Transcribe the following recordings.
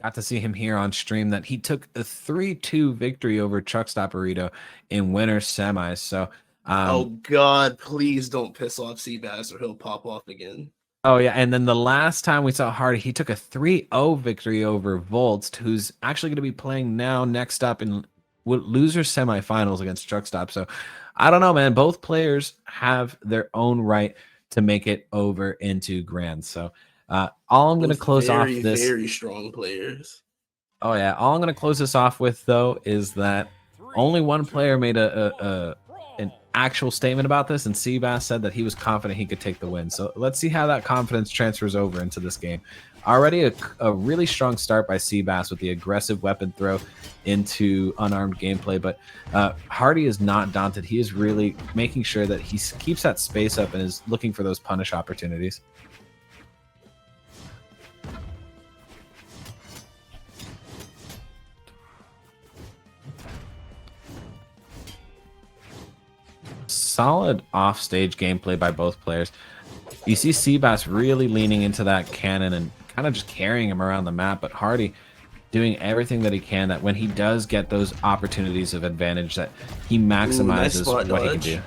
got to see him here on stream that he took a 3-2 victory over Truck Stop Burrito in winter semis. So, oh God, please don't piss off Seabass or he'll pop off again. oh yeah, and then the last time we saw Hardy, he took a 3-0 victory over Voltz, who's actually going to be playing now next up in loser semifinals against Truck Stop. So, I don't know, man. Both players have their own right to make it over into Grand. So, all I'm going to close off this. Very strong players. Oh yeah, all I'm going to close this off with though is that only one player made an actual statement about this, and Seabass said that he was confident he could take the win. So let's see how that confidence transfers over into this game. Already a really strong start by Seabass with the aggressive weapon throw into unarmed gameplay, but Hardy is not daunted. He is really making sure that he keeps that space up and is looking for those punish opportunities. Solid off-stage gameplay by both players. You see Seabass really leaning into that cannon and kind of just carrying him around the map, but Hardy doing everything that he can that when he does get those opportunities of advantage that he maximizes what he can do.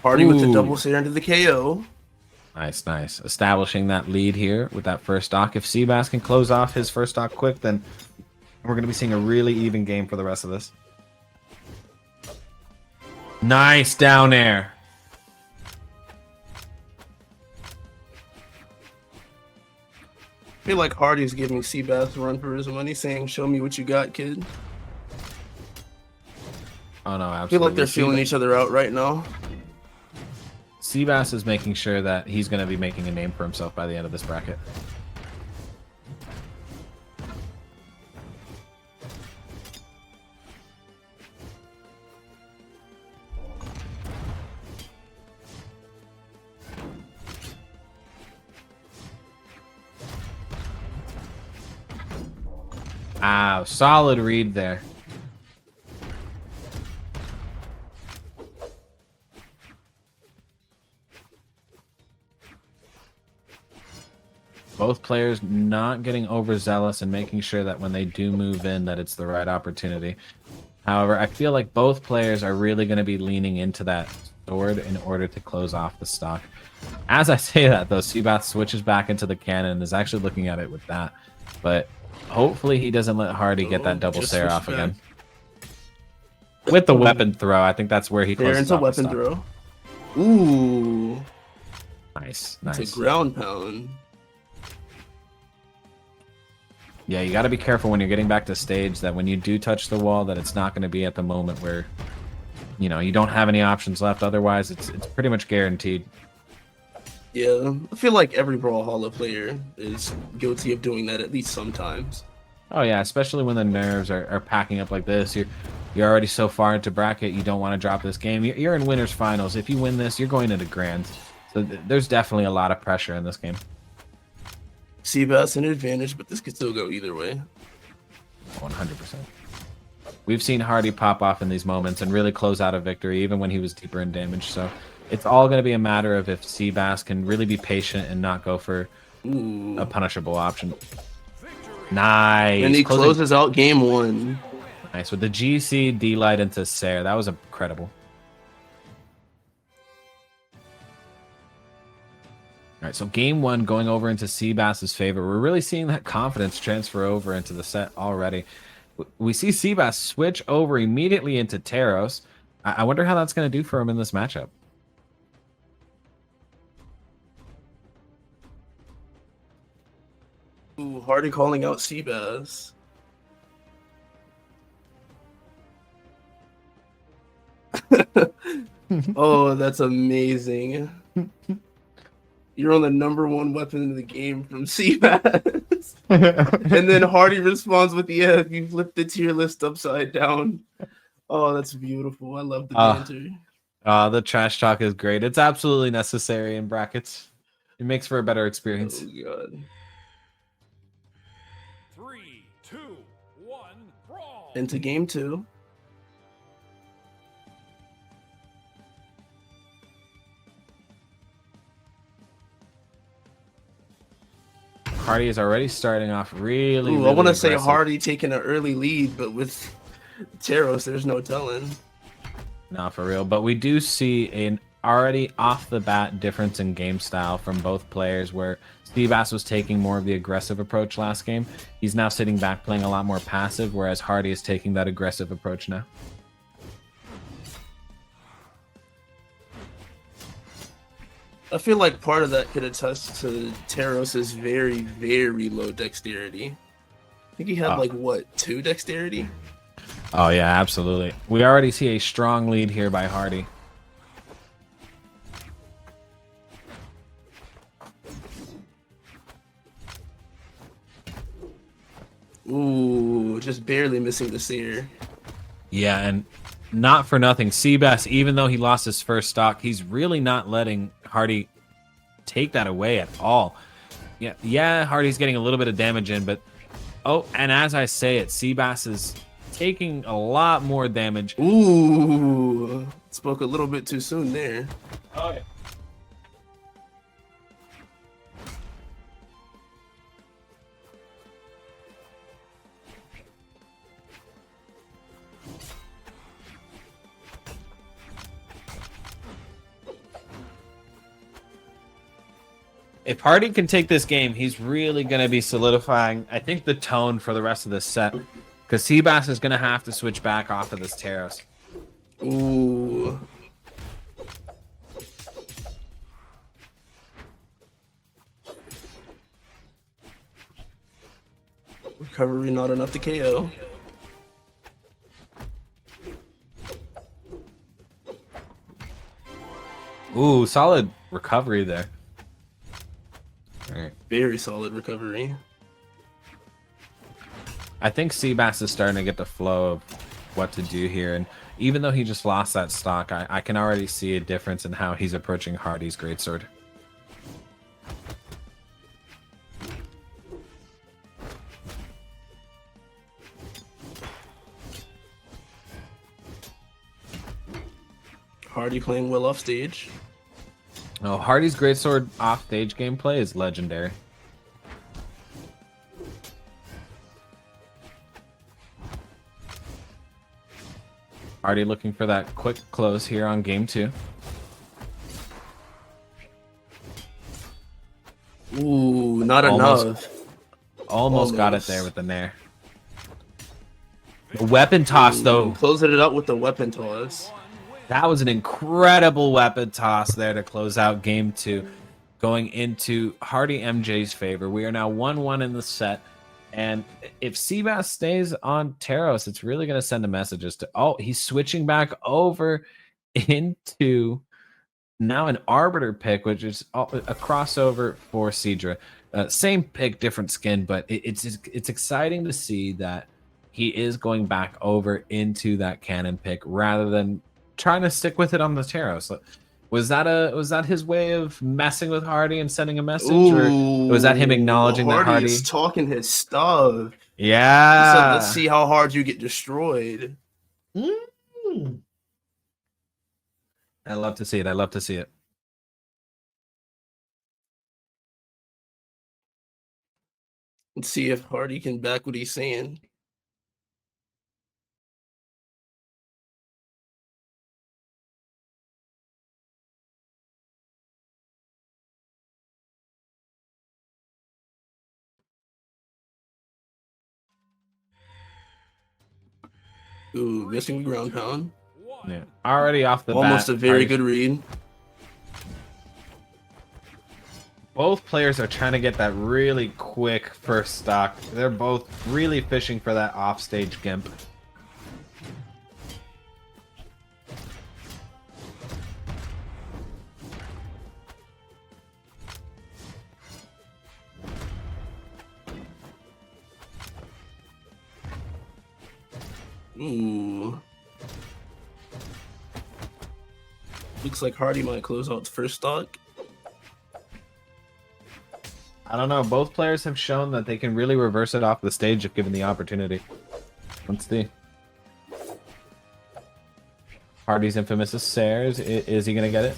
Hardy with the double stare into the KO. Nice, nice. Establishing that lead here with that first stock. If Seabass can close off his first stock quick, then we're going to be seeing a really even game for the rest of this. Nice down air. I feel like Hardy's giving Seabass a run for his money, saying, "Show me what you got, kid." Oh, no, absolutely. I feel like they're feeling each other out right now. Seabass is making sure that he's going to be making a name for himself by the end of this bracket. Wow, solid read there. Both players not getting overzealous and making sure that when they do move in that it's the right opportunity. However, I feel like both players are really going to be leaning into that sword in order to close off the stock. As I say that, though, Seabass switches back into the cannon and is actually looking at it with that. But hopefully he doesn't let Hardy get that double stare off again. With the weapon throw, I think that's where he closes off the stock. Weapon throw. Ooh. Nice, nice. It's a ground pound. Yeah, you got to be careful when you're getting back to stage that when you do touch the wall that it's not going to be at the moment where, you know, you don't have any options left. Otherwise, it's pretty much guaranteed. Yeah, I feel like every Brawlhalla player is guilty of doing that at least sometimes. Oh yeah, especially when the nerves are packing up like this. You're already so far into bracket, you don't want to drop this game. You're in winners finals. If you win this, you're going into grands. So there's definitely a lot of pressure in this game. Seabass an advantage, but this could still go either way. 100%. We've seen Hardy pop off in these moments and really close out a victory, even when he was deeper in damage. So it's all going to be a matter of if Seabass can really be patient and not go for a punishable option. Nice. And he closes out game one. Nice. With the GC, D-Light into Sair. That was incredible. All right, so game one going over into Seabass's favor. We're really seeing that confidence transfer over into the set already. We see Seabass switch over immediately into Taros. I wonder how that's going to do for him in this matchup. Ooh, Hardy calling out Seabass. Oh, that's amazing. You're on the #1 weapon in the game from Seabass. And then Hardy responds with, "Yeah, you flipped the tier list upside down." Oh, that's beautiful. I love the banter. The trash talk is great. It's absolutely necessary in brackets. It makes for a better experience. Oh, God. 3, 2, 1, brawl. Into game two. Hardy is already starting off really, Ooh, really I want to say aggressive. Hardy taking an early lead, but with Teros, there's no telling. Not for real, but we do see an already off the bat difference in game style from both players, where Seabass was taking more of the aggressive approach last game. He's now sitting back playing a lot more passive, whereas Hardy is taking that aggressive approach now. I feel like part of that could attest to Teros's very, very low dexterity. I think he had like what, 2 dexterity? Oh yeah, absolutely. We already see a strong lead here by Hardy. Ooh, just barely missing the seer. Yeah, and not for nothing, Seabass, even though he lost his first stock, he's really not letting Hardy take that away at all. Yeah, Hardy's getting a little bit of damage in, but oh, and as I say it, Seabass is taking a lot more damage. Ooh, spoke a little bit too soon there. Oh, yeah. If Hardy can take this game, he's really going to be solidifying, I think, the tone for the rest of this set. Because Seabass is going to have to switch back off of this Teros. Ooh. Recovery not enough to KO. Ooh, solid recovery there. All right. Very solid recovery. I think Seabass is starting to get the flow of what to do here. And even though he just lost that stock, I can already see a difference in how he's approaching Hardy's greatsword. Hardy playing well off stage. Oh, Hardy's greatsword off stage gameplay is legendary. Hardy looking for that quick close here on game 2. Ooh, not enough. Almost got it there with the nair. The weapon toss, though. Closing it up with the weapon toss. That was an incredible weapon toss there to close out game 2. Going into HardyMJ's favor. We are now 1-1 in the set. And if Seabass stays on Teros, it's really going to send a message as to, oh, he's switching back over into now an Arbiter pick, which is a crossover for Seadra. Same pick, different skin, but it's exciting to see that he is going back over into that cannon pick rather than trying to stick with it on the Teros. Was that his way of messing with Hardy and sending a message, or was that him acknowledging that Hardy is talking his stuff? Yeah. He said, let's see how hard you get destroyed. I love to see it. I love to see it. Let's see if Hardy can back what he's saying. Ooh, missing the ground pound. Yeah. Already off the Almost bat, a very Hardy's good read. Both players are trying to get that really quick first stock. They're both really fishing for that offstage gimp. Ooh. Looks like Hardy might close out the first stock. I don't know. Both players have shown that they can really reverse it off the stage if given the opportunity. Let's see. Hardy's infamous Sayers. Is he going to get it?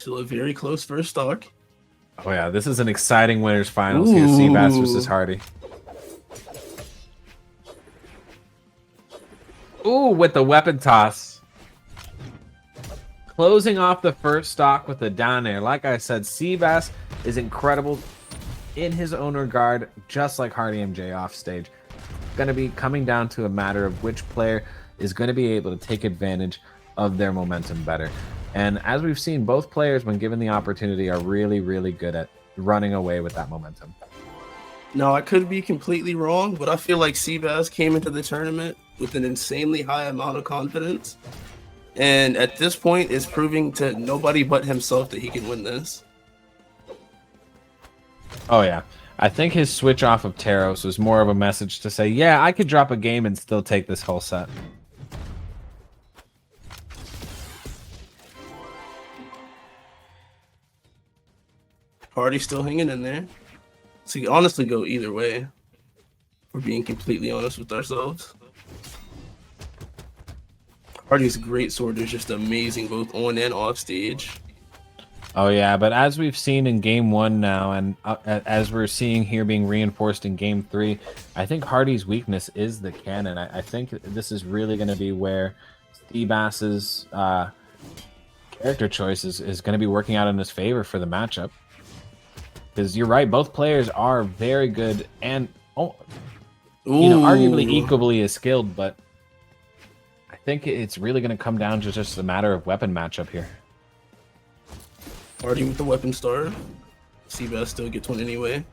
Still a very close first stock. Oh yeah, this is an exciting winners finals here. Seabass versus Hardy. Ooh, with the weapon toss. Closing off the first stock with a down air. Like I said, Seabass is incredible in his own regard, just like HardyMJ off stage. Going to be coming down to a matter of which player is going to be able to take advantage of their momentum better. And as we've seen, both players, when given the opportunity, are really, really good at running away with that momentum. No, I could be completely wrong, but I feel like Seabass came into the tournament with an insanely high amount of confidence. And at this point is proving to nobody but himself that he can win this. Oh, yeah. I think his switch off of Taros was more of a message to say, yeah, I could drop a game and still take this whole set. Hardy still hanging in there. So you can honestly go either way. We're being completely honest with ourselves. Hardy's great sword is just amazing both on and off stage. Oh yeah, but as we've seen in game 1 now, and as we're seeing here being reinforced in game 3, I think Hardy's weakness is the cannon. I think this is really going to be where Seabass's character choice is going to be working out in his favor for the matchup. Because you're right, both players are very good and arguably equally as skilled, but I think it's really going to come down to just a matter of weapon matchup here. Hardy with the weapon star. Seabass still gets one anyway.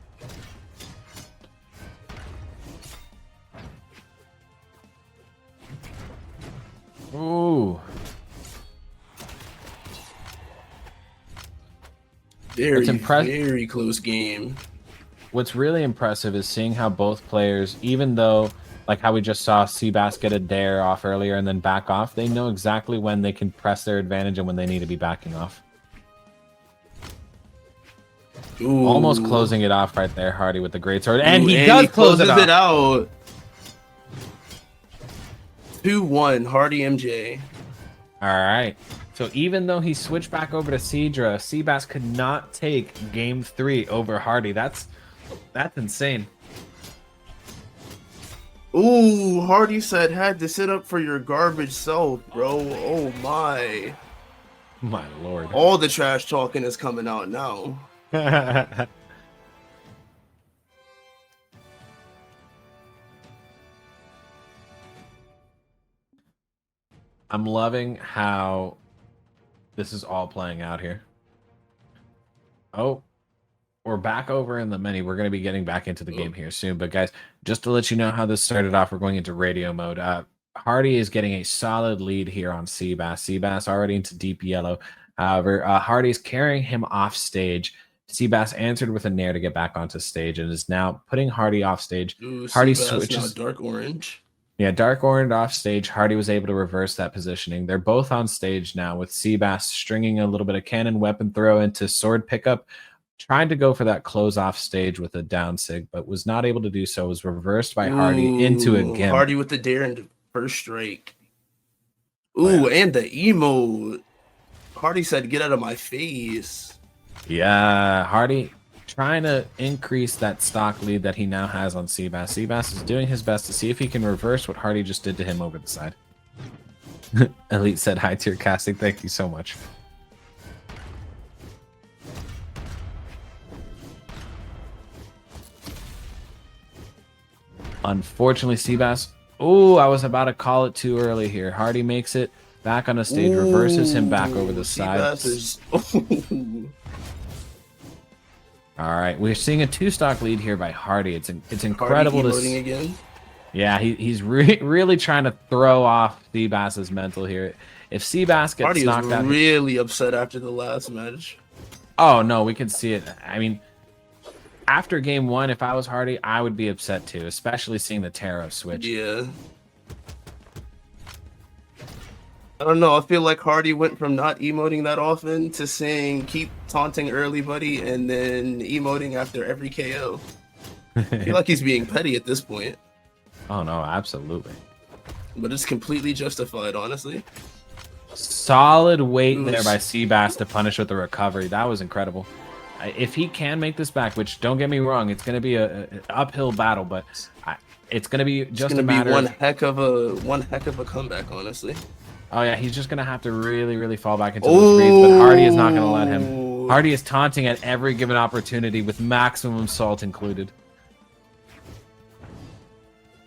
Ooh. Very close game. What's really impressive is seeing how both players, even though, like how we just saw Seabass get a dare off earlier and then back off, they know exactly when they can press their advantage and when they need to be backing off. Ooh. Almost closing it off right there, Hardy with the great sword. And he does close it out. 2-1, HardyMJ. All right. So even though he switched back over to Seadra, Seabass could not take game 3 over Hardy. That's insane. Ooh, Hardy said had to sit up for your garbage self, bro. Oh my. My lord. All the trash talking is coming out now. I'm loving how this is all playing out here. Oh, we're back over in the mini. We're going to be getting back into the game here soon. But guys, just to let you know how this started off, we're going into radio mode. Hardy is getting a solid lead here on Seabass. Seabass already into deep yellow. However, Hardy's carrying him off stage. Seabass answered with a nair to get back onto stage and is now putting Hardy off stage. Ooh, Hardy Seabass switches. Now dark orange. Yeah, dark orange off stage. Hardy was able to reverse that positioning. They're both on stage now with Seabass stringing a little bit of cannon weapon throw into sword pickup, trying to go for that close off stage with a down sig, but was not able to do so. Was reversed by Hardy into a gimp. Hardy with the dare and first strike. Ooh, and the emote. Hardy said, "Get out of my face." Yeah, Hardy trying to increase that stock lead that he now has on Seabass. Seabass is doing his best to see if he can reverse what Hardy just did to him over the side. Elite said, "High tier casting." Thank you so much. Unfortunately, Seabass. Oh, I was about to call it too early here. Hardy makes it back on the stage, reverses him back over the side. All right, we're seeing a 2-stock lead here by Hardy. It's incredible to see. Again. Yeah, he's really trying to throw off Seabass's mental here. If Seabass gets Hardy knocked out, really upset after the last match. Oh no, we can see it. I mean, after game 1, if I was Hardy, I would be upset too, especially seeing the Taro switch. Yeah. I don't know. I feel like Hardy went from not emoting that often to saying keep taunting early, buddy, and then emoting after every KO. I feel like he's being petty at this point. Oh no, absolutely. But it's completely justified, honestly. Solid weight there by Seabass to punish with the recovery. That was incredible. If he can make this back, which don't get me wrong, it's going to be an uphill battle, but it's going to be just a matter. One heck of a comeback, honestly. Oh yeah, he's just going to have to really fall back into those reads, but Hardy is not going to let him. Hardy is taunting at every given opportunity with maximum salt included.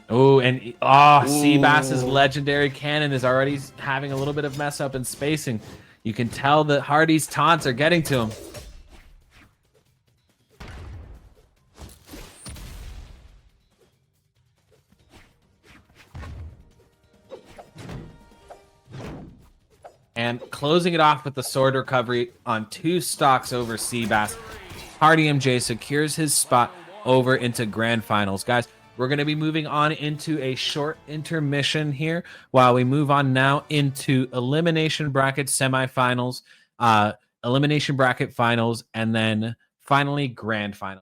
Oh, and Seabass's legendary cannon is already having a little bit of mess up in spacing. You can tell that Hardy's taunts are getting to him. And closing it off with the sword recovery on 2 stocks over Seabass, HardyMJ secures his spot over into grand finals. Guys, we're going to be moving on into a short intermission here while we move on now into elimination bracket semifinals, elimination bracket finals, and then finally grand finals.